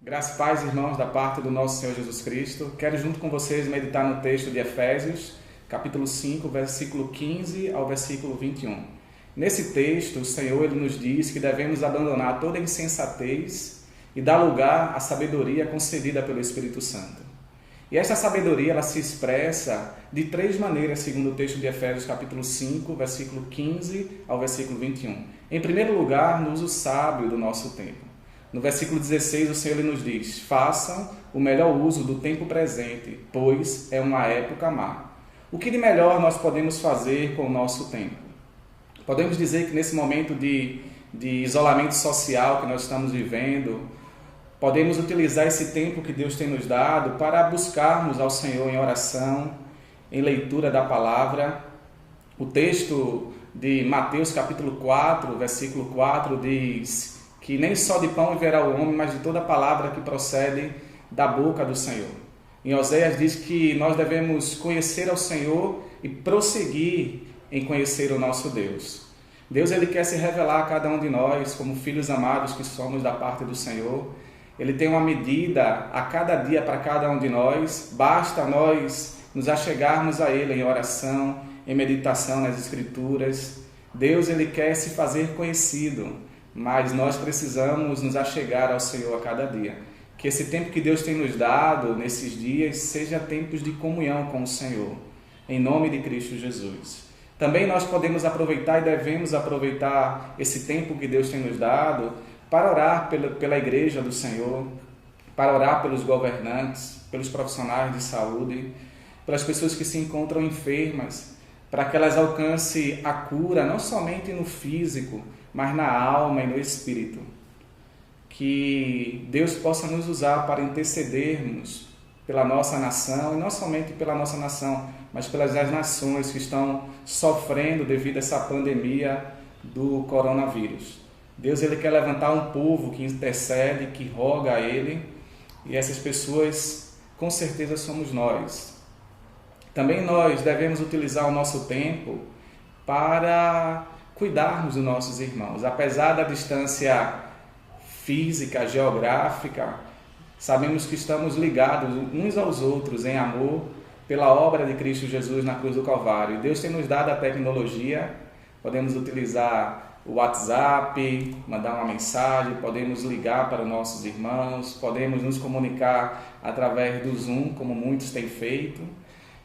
Graças e paz, irmãos, da parte do nosso Senhor Jesus Cristo. Quero junto com vocês meditar no texto de Efésios, capítulo 5, versículo 15 ao versículo 21. Nesse texto, o Senhor ele nos diz que devemos abandonar toda insensatez e dar lugar à sabedoria concedida pelo Espírito Santo. E esta sabedoria ela se expressa de três maneiras, segundo o texto de Efésios, capítulo 5, versículo 15 ao versículo 21. Em primeiro lugar, no uso sábio do nosso tempo. No versículo 16, o Senhor ele nos diz: façam o melhor uso do tempo presente, pois é uma época má. O que de melhor nós podemos fazer com o nosso tempo? Podemos dizer que nesse momento de isolamento social que nós estamos vivendo, podemos utilizar esse tempo que Deus tem nos dado para buscarmos ao Senhor em oração, em leitura da palavra. O texto de Mateus capítulo 4, versículo 4 diz que nem só de pão viverá o homem, mas de toda palavra que procede da boca do Senhor. Em Oséias diz que nós devemos conhecer ao Senhor e prosseguir em conhecer o nosso Deus. Deus ele quer se revelar a cada um de nós como filhos amados que somos da parte do Senhor. Ele tem uma medida a cada dia para cada um de nós. Basta nós nos achegarmos a Ele em oração, em meditação nas Escrituras. Deus ele quer se fazer conhecido, mas nós precisamos nos achegar ao Senhor a cada dia. Que esse tempo que Deus tem nos dado nesses dias seja tempos de comunhão com o Senhor, em nome de Cristo Jesus. Também nós podemos aproveitar e devemos aproveitar esse tempo que Deus tem nos dado para orar pela igreja do Senhor, para orar pelos governantes, pelos profissionais de saúde, pelas pessoas que se encontram enfermas, para que elas alcancem a cura, não somente no físico, mas na alma e no espírito. Que Deus possa nos usar para intercedermos pela nossa nação, e não somente pela nossa nação, mas pelas nações que estão sofrendo devido a essa pandemia do coronavírus. Deus ele quer levantar um povo que intercede, que roga a Ele, e essas pessoas com certeza somos nós. Também nós devemos utilizar o nosso tempo para cuidarmos dos nossos irmãos. Apesar da distância física, geográfica, sabemos que estamos ligados uns aos outros em amor pela obra de Cristo Jesus na cruz do Calvário. Deus tem nos dado a tecnologia, podemos utilizar o WhatsApp, mandar uma mensagem, podemos ligar para os nossos irmãos, podemos nos comunicar através do Zoom, como muitos têm feito.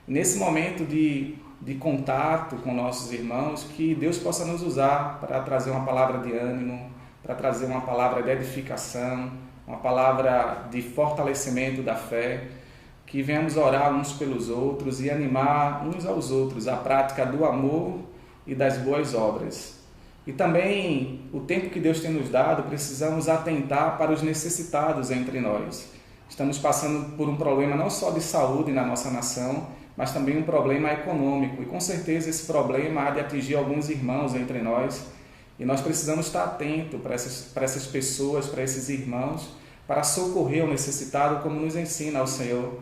Nesse momento de contato com nossos irmãos, que Deus possa nos usar para trazer uma palavra de ânimo, para trazer uma palavra de edificação, uma palavra de fortalecimento da fé, que venhamos orar uns pelos outros e animar uns aos outros a prática do amor e das boas obras. E também, o tempo que Deus tem nos dado, precisamos atentar para os necessitados entre nós. Estamos passando por um problema não só de saúde na nossa nação, mas também um problema econômico. E com certeza esse problema há de atingir alguns irmãos entre nós. E nós precisamos estar atentos para essas pessoas, para esses irmãos, para socorrer o necessitado, como nos ensina o Senhor.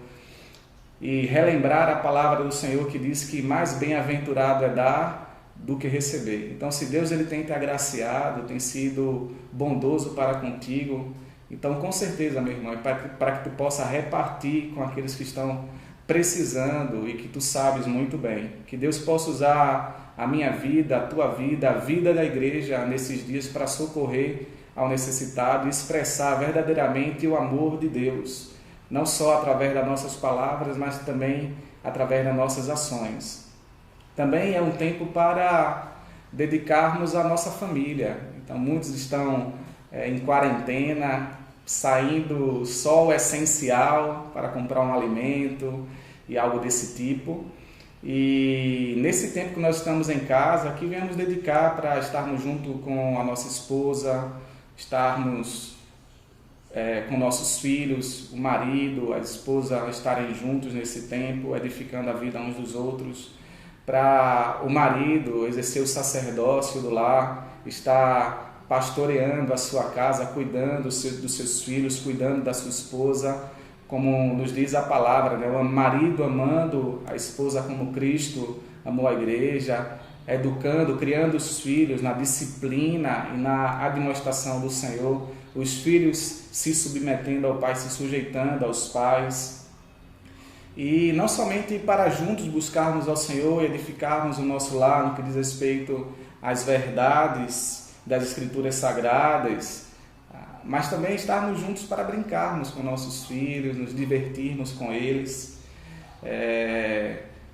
E relembrar a palavra do Senhor que diz que mais bem-aventurado é dar do que receber. Então, se Deus ele tem te agraciado, tem sido bondoso para contigo, então com certeza, meu irmão, para que tu possa repartir com aqueles que estão precisando e que tu sabes muito bem. Que Deus possa usar a minha vida, a tua vida, a vida da igreja nesses dias para socorrer ao necessitado e expressar verdadeiramente o amor de Deus, não só através das nossas palavras, mas também através das nossas ações. Também é um tempo para dedicarmos à nossa família. Então, muitos estão em quarentena, saindo só o essencial para comprar um alimento e algo desse tipo. E nesse tempo que nós estamos em casa, aqui viemos dedicar para estarmos junto com a nossa esposa, estarmos com nossos filhos, o marido, a esposa estarem juntos nesse tempo, edificando a vida uns dos outros. Para o marido exercer o sacerdócio do lar, estar pastoreando a sua casa, cuidando dos seus filhos, cuidando da sua esposa, como nos diz a palavra, né? O marido amando a esposa como Cristo amou a igreja, educando, criando os filhos na disciplina e na admoestação do Senhor. os filhos se submetendo ao pai, se sujeitando aos pais. E não somente para juntos buscarmos ao Senhor e edificarmos o nosso lar no que diz respeito às verdades das Escrituras Sagradas, mas também estarmos juntos para brincarmos com nossos filhos, nos divertirmos com eles,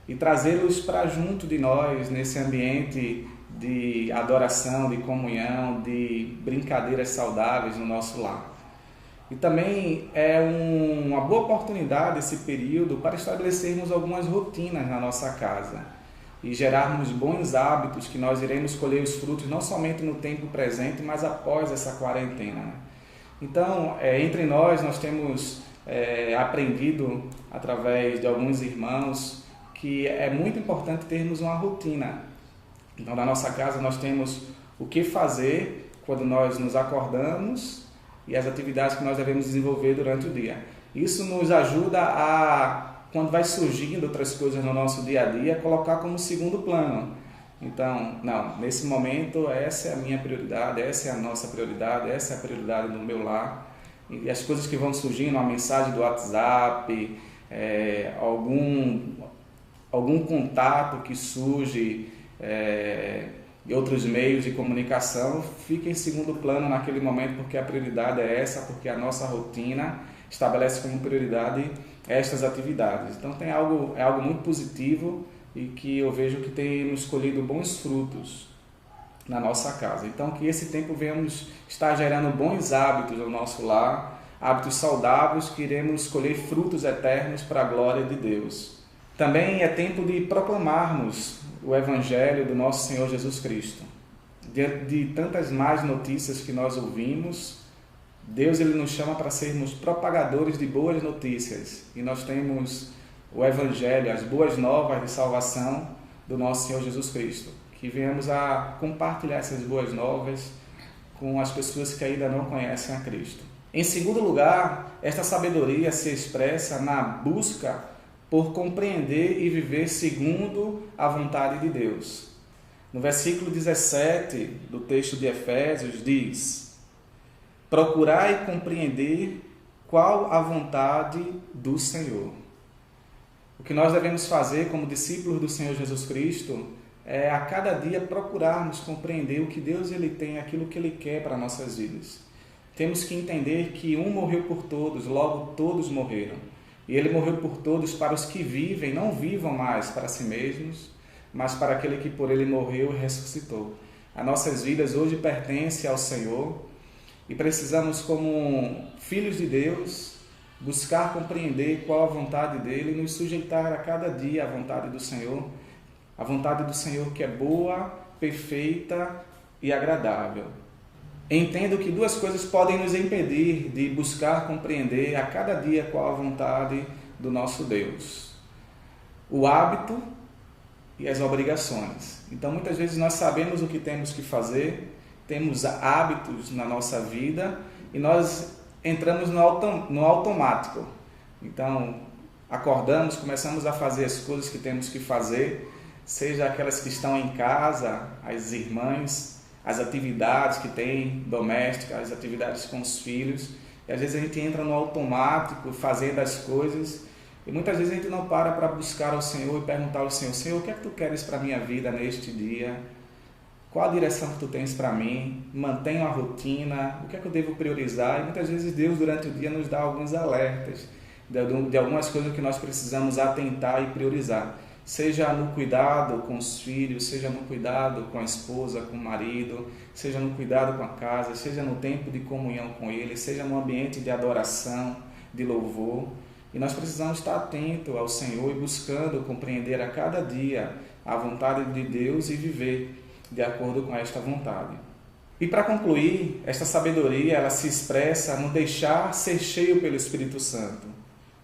e trazê-los para junto de nós nesse ambiente de adoração, de comunhão, de brincadeiras saudáveis no nosso lar. E também é uma boa oportunidade esse período para estabelecermos algumas rotinas na nossa casa e gerarmos bons hábitos que nós iremos colher os frutos não somente no tempo presente, mas após essa quarentena. Então, entre nós temos aprendido através de alguns irmãos que é muito importante termos uma rotina. Então, na nossa casa nós temos o que fazer quando nós nos acordamos e as atividades que nós devemos desenvolver durante o dia. Isso nos ajuda a, quando vai surgindo outras coisas no nosso dia a dia, colocar como segundo plano. Então, não, nesse momento essa é a minha prioridade, essa é a nossa prioridade, essa é a prioridade do meu lar. E as coisas que vão surgindo, uma mensagem do WhatsApp, algum contato que surge, e outros meios de comunicação, fica em segundo plano naquele momento, porque a prioridade é essa, porque a nossa rotina estabelece como prioridade estas atividades. Então é algo muito positivo e que eu vejo que temos colhido bons frutos na nossa casa. Então que esse tempo venhamos estar gerando bons hábitos no nosso lar, hábitos saudáveis que iremos colher frutos eternos para a glória de Deus. Também é tempo de proclamarmos o Evangelho do nosso Senhor Jesus Cristo. Diante de tantas más notícias que nós ouvimos, Deus ele nos chama para sermos propagadores de boas notícias. E nós temos o Evangelho, as boas novas de salvação do nosso Senhor Jesus Cristo. Que venhamos a compartilhar essas boas novas com as pessoas que ainda não conhecem a Cristo. Em segundo lugar, esta sabedoria se expressa na busca por compreender e viver segundo a vontade de Deus. No versículo 17 do texto de Efésios diz: procurai compreender qual a vontade do Senhor. O que nós devemos fazer como discípulos do Senhor Jesus Cristo é a cada dia procurarmos compreender o que Deus ele tem, aquilo que Ele quer para nossas vidas. Temos que entender que um morreu por todos, logo todos morreram. E Ele morreu por todos para os que vivem, não vivam mais para si mesmos, mas para aquele que por Ele morreu e ressuscitou. As nossas vidas hoje pertencem ao Senhor e precisamos, como filhos de Deus, buscar compreender qual a vontade dEle e nos sujeitar a cada dia à vontade do Senhor. A vontade do Senhor que é boa, perfeita e agradável. Entendo que duas coisas podem nos impedir de buscar compreender a cada dia qual a vontade do nosso Deus: o hábito e as obrigações. Então, muitas vezes nós sabemos o que temos que fazer, temos hábitos na nossa vida e nós entramos no automático. Então, acordamos, começamos a fazer as coisas que temos que fazer, seja aquelas que estão em casa, as irmãs, as atividades que tem domésticas, as atividades com os filhos, e às vezes a gente entra no automático, fazendo as coisas, e muitas vezes a gente não para buscar ao Senhor e perguntar ao Senhor: Senhor, o que é que Tu queres para a minha vida neste dia? Qual a direção que Tu tens para mim? Mantenho a rotina, o que é que eu devo priorizar? E muitas vezes Deus durante o dia nos dá alguns alertas de algumas coisas que nós precisamos atentar e priorizar. Seja no cuidado com os filhos, seja no cuidado com a esposa, com o marido, seja no cuidado com a casa, seja no tempo de comunhão com Ele, seja no ambiente de adoração, de louvor. E nós precisamos estar atentos ao Senhor e buscando compreender a cada dia a vontade de Deus e viver de acordo com esta vontade. E para concluir, esta sabedoria ela se expressa no deixar ser cheio pelo Espírito Santo.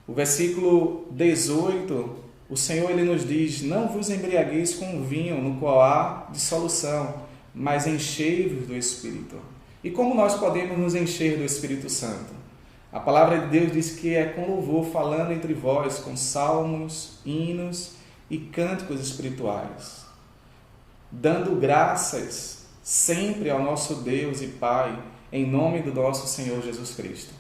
O versículo 18, o Senhor ele nos diz: não vos embriagueis com vinho no qual há dissolução, mas enchei-vos do Espírito. E como nós podemos nos encher do Espírito Santo? A palavra de Deus diz que é com louvor, falando entre vós, com salmos, hinos e cânticos espirituais, dando graças sempre ao nosso Deus e Pai, em nome do nosso Senhor Jesus Cristo.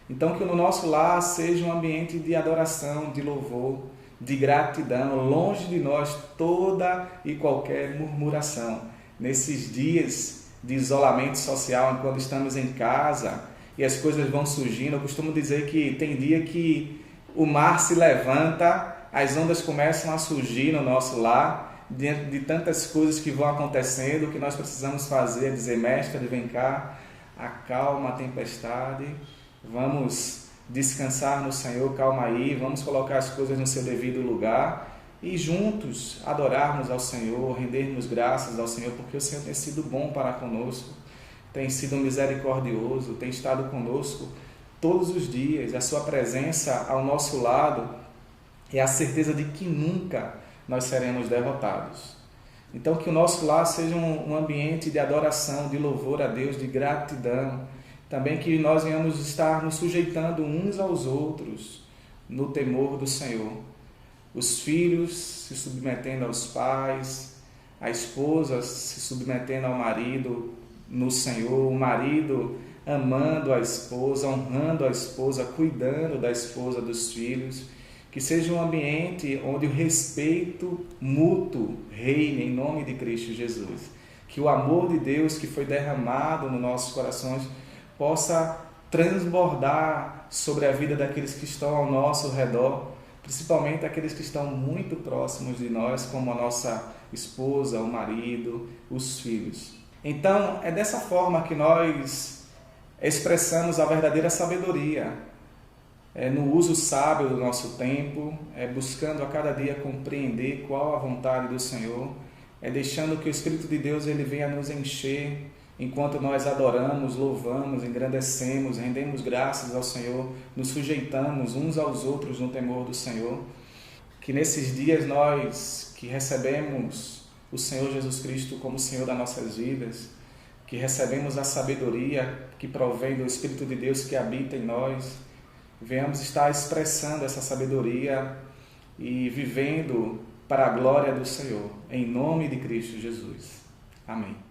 Então, que no nosso lar seja um ambiente de adoração, de louvor, de gratidão, longe de nós toda e qualquer murmuração. Nesses dias de isolamento social, quando estamos em casa e as coisas vão surgindo, eu costumo dizer que tem dia que o mar se levanta, as ondas começam a surgir no nosso lar, diante de tantas coisas que vão acontecendo. O que nós precisamos fazer é dizer: mestre, vem cá, acalma a tempestade, vamos descansar no Senhor, calma aí, vamos colocar as coisas no seu devido lugar e juntos adorarmos ao Senhor, rendermos graças ao Senhor, porque o Senhor tem sido bom para conosco, tem sido misericordioso, tem estado conosco todos os dias. A sua presença ao nosso lado é a certeza de que nunca nós seremos derrotados. Então, que o nosso lar seja um ambiente de adoração, de louvor a Deus, de gratidão. Também que nós venhamos estar nos sujeitando uns aos outros no temor do Senhor. Os filhos se submetendo aos pais, a esposa se submetendo ao marido no Senhor, o marido amando a esposa, honrando a esposa, cuidando da esposa, dos filhos. Que seja um ambiente onde o respeito mútuo reine em nome de Cristo Jesus. Que o amor de Deus que foi derramado nos nossos corações possa transbordar sobre a vida daqueles que estão ao nosso redor, principalmente aqueles que estão muito próximos de nós, como a nossa esposa, o marido, os filhos. Então, é dessa forma que nós expressamos a verdadeira sabedoria, no uso sábio do nosso tempo, buscando a cada dia compreender qual a vontade do Senhor, deixando que o Espírito de Deus ele venha nos encher, enquanto nós adoramos, louvamos, engrandecemos, rendemos graças ao Senhor, nos sujeitamos uns aos outros no temor do Senhor. Que nesses dias nós que recebemos o Senhor Jesus Cristo como Senhor das nossas vidas, que recebemos a sabedoria que provém do Espírito de Deus que habita em nós, venhamos estar expressando essa sabedoria e vivendo para a glória do Senhor, em nome de Cristo Jesus. Amém.